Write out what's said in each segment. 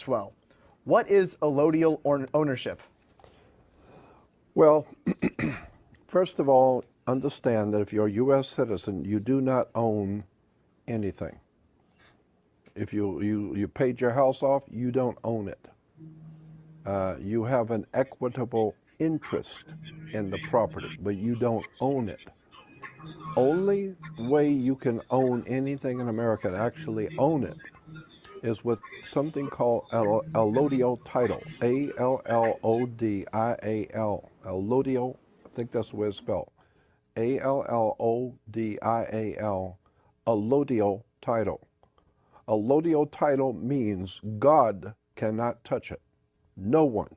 Maxwell. What is allodial ownership? Well, first of all, understand that if you're a U.S. citizen, you do not own anything. If you paid your house off, you don't own it. You have an equitable interest in the property, but you don't own it. Only way you can own anything in America and actually own it is with something called allodial title. Allodial. Allodial, I think that's the way it's spelled. Allodial. Allodial title. Allodial title means God cannot touch it. No one.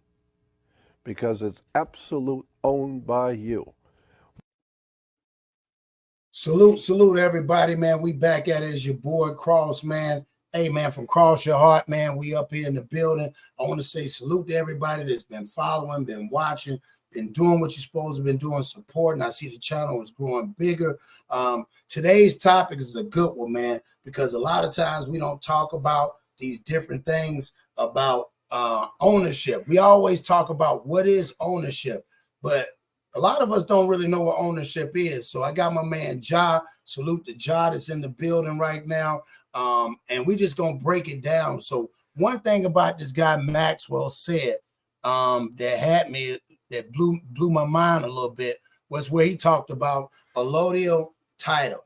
Because it's absolute owned by you. Salute everybody, man. We back at it. As your boy Cross, man. Hey, man, from Cross Your Heart, man, we up here in the building. I want to say salute to everybody that's been following, been watching, been doing what you're supposed to been doing, supporting. I see the channel is growing bigger. Today's topic is a good one, man, because a lot of times we don't talk about these different things about ownership. We always talk about what is ownership, but a lot of us don't really know what ownership is. So I got my man Ja. Salute to Ja that's in the building right now. And we just gonna break it down. So one thing about this guy Maxwell said that blew my mind a little bit was where he talked about allodial title.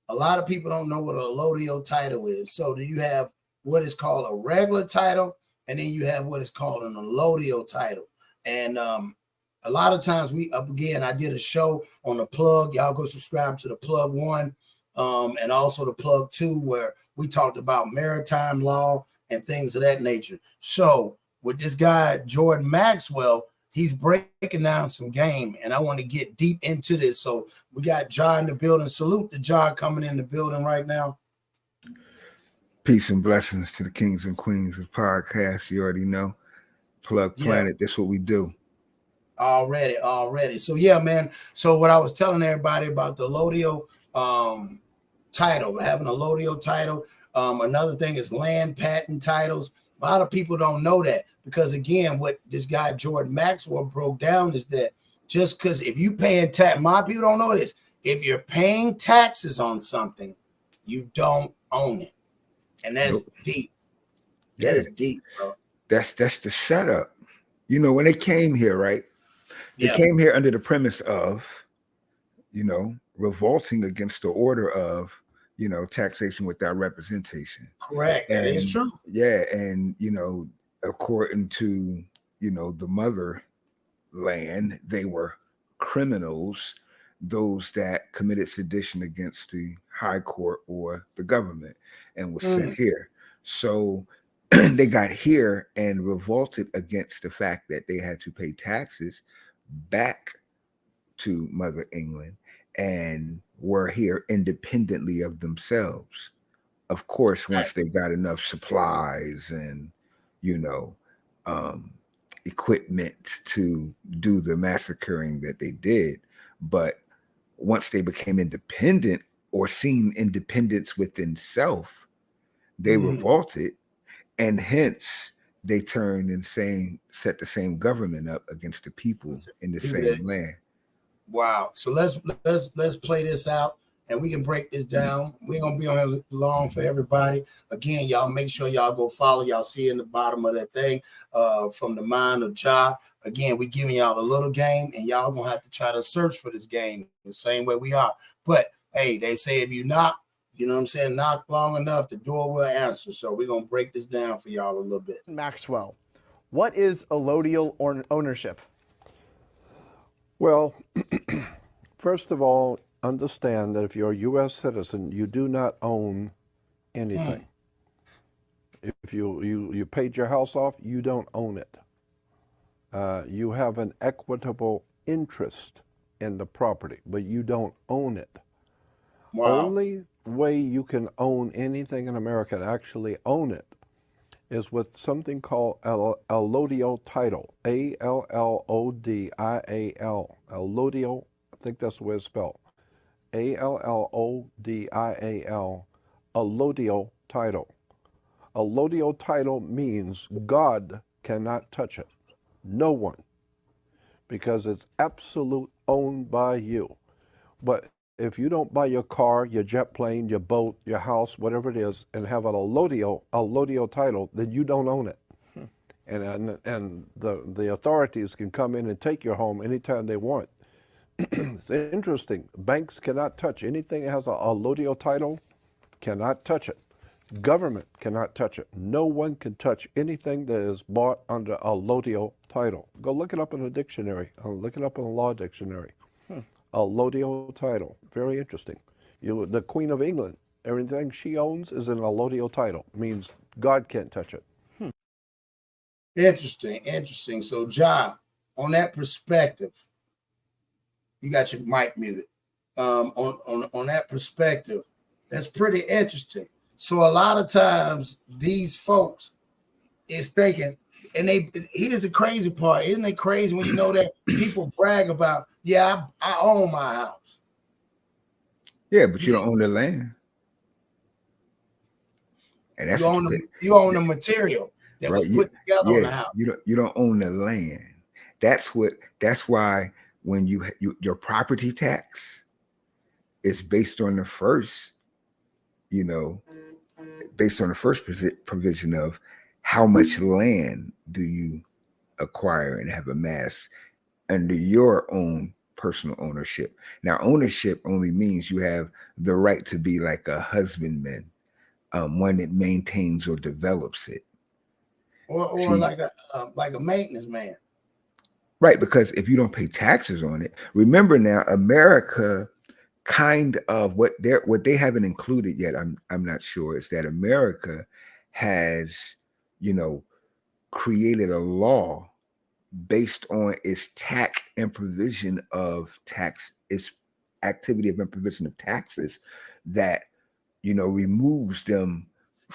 A lot of people don't know what an allodial title is. So do you have what is called a regular title, and then you have what is called an allodial title. And a lot of times I did a show on the plug. Y'all go subscribe to the plug 1 and also the plug 2, where we talked about maritime law and things of that nature. So with this guy, Jordan Maxwell, he's breaking down some game, and I want to get deep into this. So we got Ja in the building. Salute to Ja coming in the building right now. Peace and blessings to the kings and queens of podcasts. You already know. Plug Planet, that's what we do. Already. So yeah, man. So what I was telling everybody about the allodial title, having a allodial title. Another thing is land patent titles. A lot of people don't know that, because again, what this guy Jordan Maxwell broke down is that just because if you paying tax, my people don't know this. If you're paying taxes on something, you don't own it, and that's deep. That is deep, bro. That's the setup. You know, when they came here, right? They came here under the premise of, revolting against the order of, taxation without representation. Correct. That is true. Yeah. And, according to, the motherland, they were criminals, those that committed sedition against the high court or the government and was sent here. So they got here and revolted against the fact that they had to pay taxes back to Mother England and were here independently of themselves. Of course, once they got enough supplies and, equipment to do the massacring that they did. But once they became independent or seen independence within self, they revolted, and hence they turned and set the same government up against the people in the same land. Wow. So let's play this out, and we can break this down. We're gonna be on here long for everybody. Again, y'all make sure y'all go follow. Y'all see in the bottom of that thing from the mind of Ja. Again, we giving y'all a little game, and y'all gonna have to try to search for this game the same way we are. But hey, they say if you knock, you know what I'm saying, knock long enough, the door will answer. So we're gonna break this down for y'all a little bit. Maxwell, what is allodial ownership? Well, first of all, understand that if you're a U.S. citizen, you do not own anything. If you paid your house off, you don't own it. You have an equitable interest in the property, but you don't own it. Wow. Only way you can own anything in America and actually own it is with something called allodial title. Allodial. Allodial, I think that's the way it's spelled. Allodial. Allodial title. Allodial title means God cannot touch it. No one. Because it's absolute owned by you. But if you don't buy your car, your jet plane, your boat, your house, whatever it is, and have an allodial title, then you don't own it. And the authorities can come in and take your home anytime they want. It's interesting. Banks cannot touch anything that has a allodial title, cannot touch it. Government cannot touch it. No one can touch anything that is bought under a allodial title. Go look it up in a dictionary. Look it up in a law dictionary. Allodial title. Very interesting. The Queen of England, everything she owns is an allodial title. It means God can't touch it. Interesting. So, John, on that perspective, you got your mic muted. On that perspective, that's pretty interesting. So a lot of times these folks is thinking, and here's the crazy part. Isn't it crazy when you know that people brag about, yeah, I own my house. Yeah, but you don't own the land. And that's you own the material that was put together on the house. You don't own the land. That's why when your property tax is based on the first, based on the first provision of how much land do you acquire and have amassed under your own personal ownership. Now, ownership only means you have the right to be like a husbandman, one that maintains or develops it, or like a maintenance man. Right, because if you don't pay taxes on it, remember now, America kind of what they haven't included yet, I'm not sure, is that America has, created a law based on its tax and provision of tax, its activity of imposition of taxes that, removes them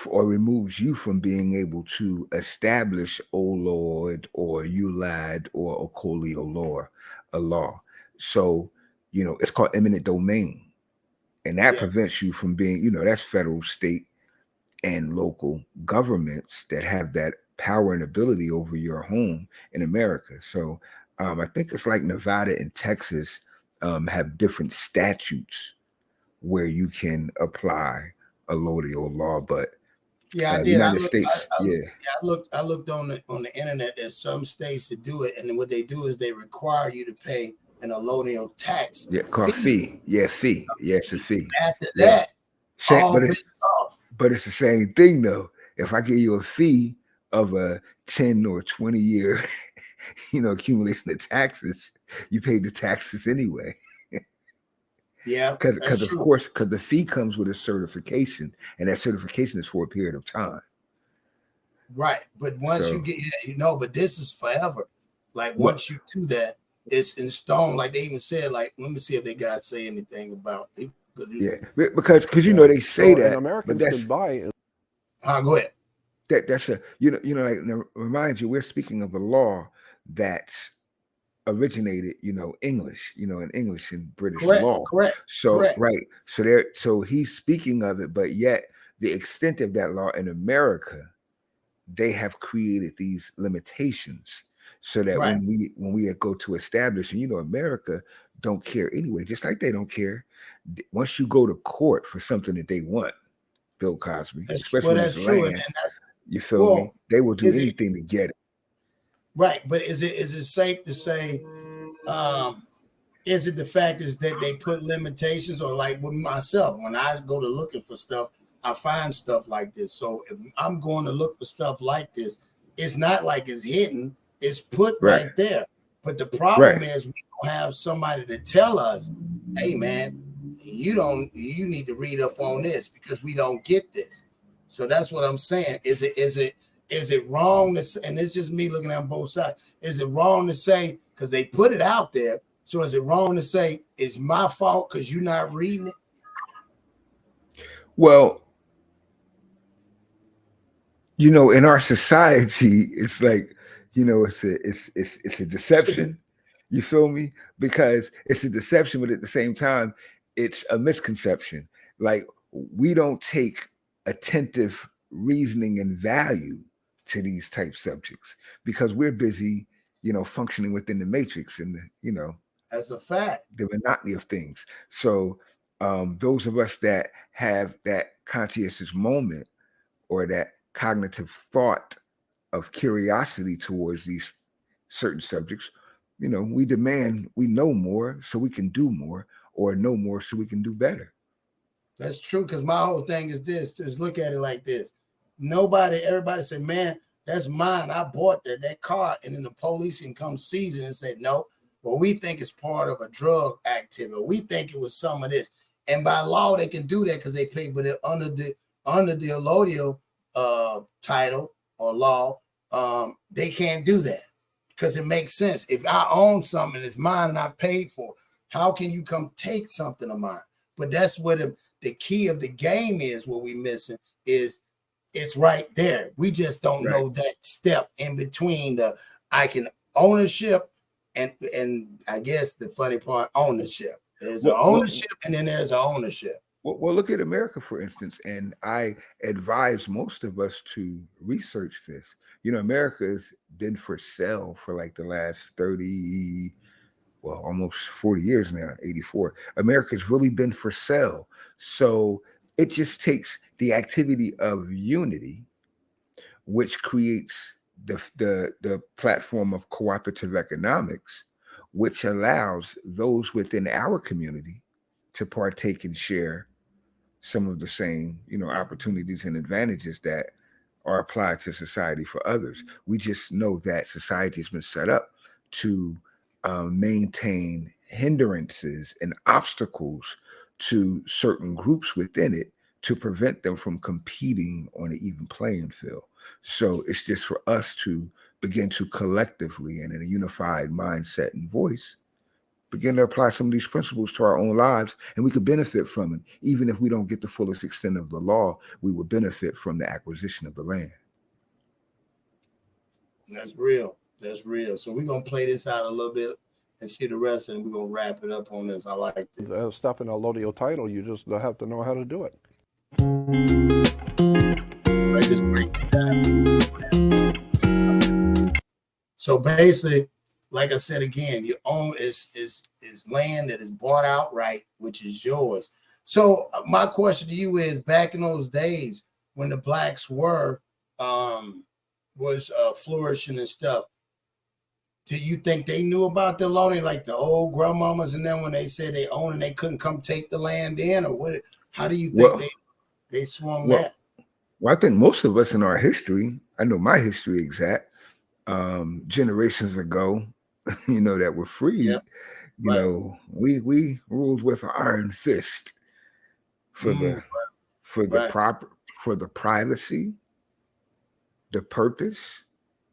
or removes you from being able to establish Olord or Ulad or Ocolio law. So, it's called eminent domain. And that prevents you from being, that's federal, state, and local governments that have that power and ability over your home in America. So I think it's like Nevada and Texas have different statutes where you can apply allodial law, but I did. United States, I looked on the internet. There's some states that do it, and then what they do is they require you to pay an allodial tax. Yeah, called fee. Yeah, fee. Yeah, it's a fee. After that, but it's the same thing though. If I give you a fee of a 10 or 20 year, accumulation of taxes, you pay the taxes anyway. Yeah, because the fee comes with a certification, and that certification is for a period of time. Right, but once you get, but this is forever. Like once you do that, it's in stone. Like they even said, like, let me see if they guys say anything about it. Because they say that Americans can buy. Go ahead. That's remind you, we're speaking of a law that's originated, English, in English and British law. Correct. Right. So he's speaking of it, but yet the extent of that law in America, they have created these limitations so that when we go to establish, and America don't care anyway, just like they don't care. Once you go to court for something that they want, Bill Cosby, especially this land, you feel me? They will do anything to get it. Right, but is it safe to say, is it the fact is that they put limitations, or like with myself, when I go to looking for stuff, I find stuff like this. So if I'm going to look for stuff like this, it's not like it's hidden, it's put right there. But the problem is we don't have somebody to tell us, hey man, you need to read up on this because we don't get this. So that's what I'm saying. Is it wrong to say, and it's just me looking at both sides, is it wrong to say, because they put it out there, so is it wrong to say it's my fault because you're not reading it? Well, in our society, it's like, it's a deception. You feel me? Because it's a deception, but at the same time, it's a misconception. Like, we don't take attentive reasoning and value to these type subjects because we're busy, functioning within the matrix and That's a fact. the monotony of things. So those of us that have that conscientious moment or that cognitive thought of curiosity towards these certain subjects, we demand we know more so we can do more, or know more so we can do better. That's true. Because my whole thing is this: just look at it like this. Everybody say, "Man, that's mine. I bought that car," and then the police can come seize it and say, "No, well, we think it's part of a drug activity. We think it was some of this." And by law, they can do that because they pay, but under the Allodial title or law, they can't do that because it makes sense. If I own something and it's mine and I paid for it, how can you come take something of mine? But that's what the key of the game is. What we missing is it's right there. We just don't know that step in between the ownership and I guess the funny part, ownership. There's an ownership and then there's an ownership. Well, look at America, for instance, and I advise most of us to research this. America has been for sale for like the last 30, almost 40 years now, 84. America's really been for sale. So it just takes the activity of unity, which creates the platform of cooperative economics, which allows those within our community to partake and share some of the same, opportunities and advantages that are applied to society for others. We just know that society has been set up to maintain hindrances and obstacles to certain groups within it to prevent them from competing on an even playing field. So it's just for us to begin to collectively and in a unified mindset and voice begin to apply some of these principles to our own lives, and we could benefit from it. Even if we don't get the fullest extent of the law, we will benefit from the acquisition of the land. That's real. That's real. So we're going to play this out a little bit and see the rest, and we're going to wrap it up on this. I like this. Stuff in a Allodial title, you just have to know how to do it. Right, just break it down. So basically, like I said again, you own is land that is bought outright, which is yours. So my question to you is: back in those days when the blacks was flourishing and stuff, do you think they knew about the loaning, like the old grandmamas, and then when they said they own and they couldn't come take the land in, or what? How do you think they swung that? Well, I think most of us in our history, I know my history exact, generations ago, that were free, we ruled with an iron fist for the privacy, the purpose,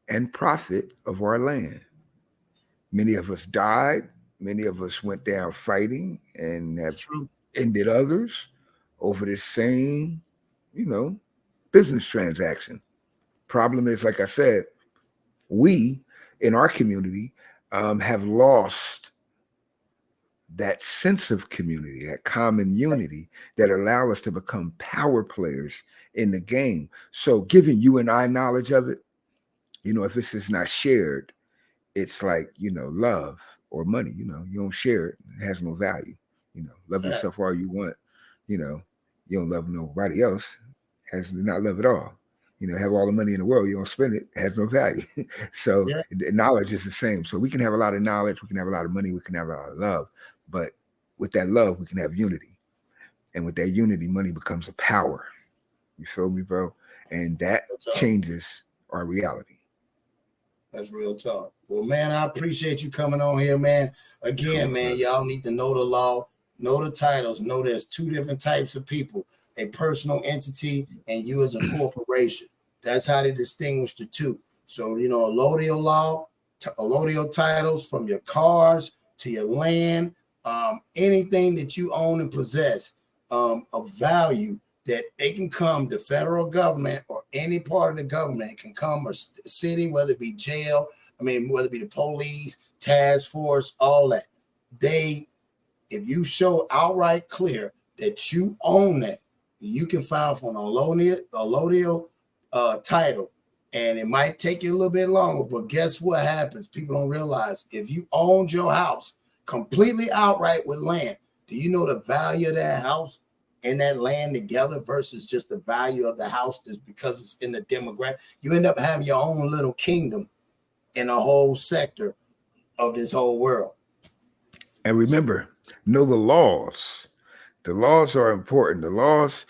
and profit of our land. Many of us died. Many of us went down fighting and have ended others over this same, business transaction. Problem is, like I said, we in our community have lost that sense of community, that common unity that allow us to become power players in the game. So giving you and I knowledge of it, if this is not shared, it's like, love or money, you don't share it. It has no value. Love yourself all you want. You don't love nobody else. Has not love at all. Have all the money in the world, you don't spend it, has no value. So knowledge is the same. So we can have a lot of knowledge, we can have a lot of money, we can have a lot of love. But with that love, we can have unity. And with that unity, money becomes a power. You feel me, bro? And that changes our reality. That's real talk. Well, man, I appreciate you coming on here, man. Again, man, y'all need to know the law, know the titles, know there's two different types of people: a personal entity and you as a corporation. That's how they distinguish the two. So, Allodial law, Allodial titles, from your cars to your land, anything that you own and possess of value, that they can come, the federal government or any part of the government can come, or city, whether it be jail, whether it be the police, task force, all that. If you show outright clear that you own that, you can file for an allodial title, and it might take you a little bit longer, but guess what happens? People don't realize if you owned your house completely outright with land, do you know the value of that house and that land together versus just the value of the house just because it's in the demographic? You end up having your own little kingdom in a whole sector of this whole world. And remember, know the laws. The laws are important. The laws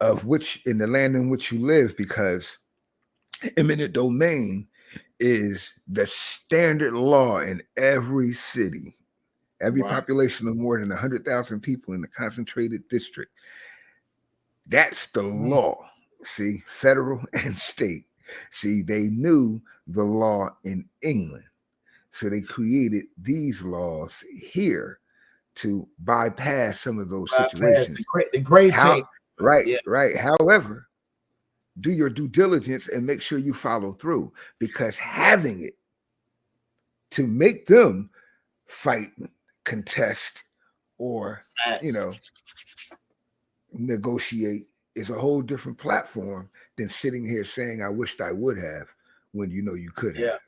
of which in the land in which you live, because eminent domain is the standard law in every city, every population of more than 100,000 people in the concentrated district. That's the law. See, federal and state. See, they knew the law in England. So they created these laws here to bypass some of those situations. The gray tape. Right, right. However, do your due diligence and make sure you follow through, because having it to make them fight, contest, or negotiate is a whole different platform than sitting here saying, I wished I would have, when you know you could have.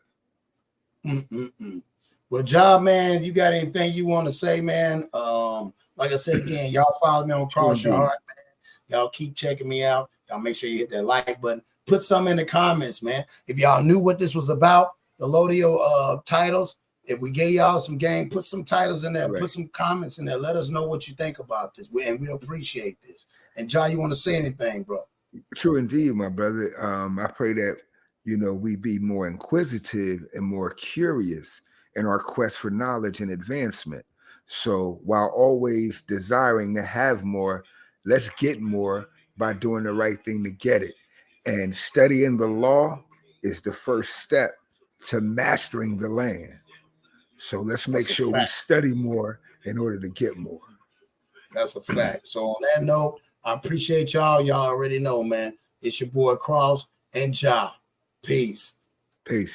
Well, Job, man, you got anything you want to say, man? Like I said again, y'all follow me on Cross Your Heart, man. Y'all keep checking me out. Y'all make sure you hit that like button. Put some in the comments, man. If y'all knew what this was about, the Allodial titles, if we gave y'all some game, put some titles in there, put some comments in there. Let us know what you think about this, and we appreciate this. And John, you want to say anything, bro? True indeed, my brother. I pray that we be more inquisitive and more curious in our quest for knowledge and advancement. So while always desiring to have more, let's get more by doing the right thing to get it. And studying the law is the first step to mastering the land. So let's make sure we study more in order to get more. That's a fact. So on that note, I appreciate y'all. Y'all already know, man. It's your boy Cross and Ja. Peace. Peace.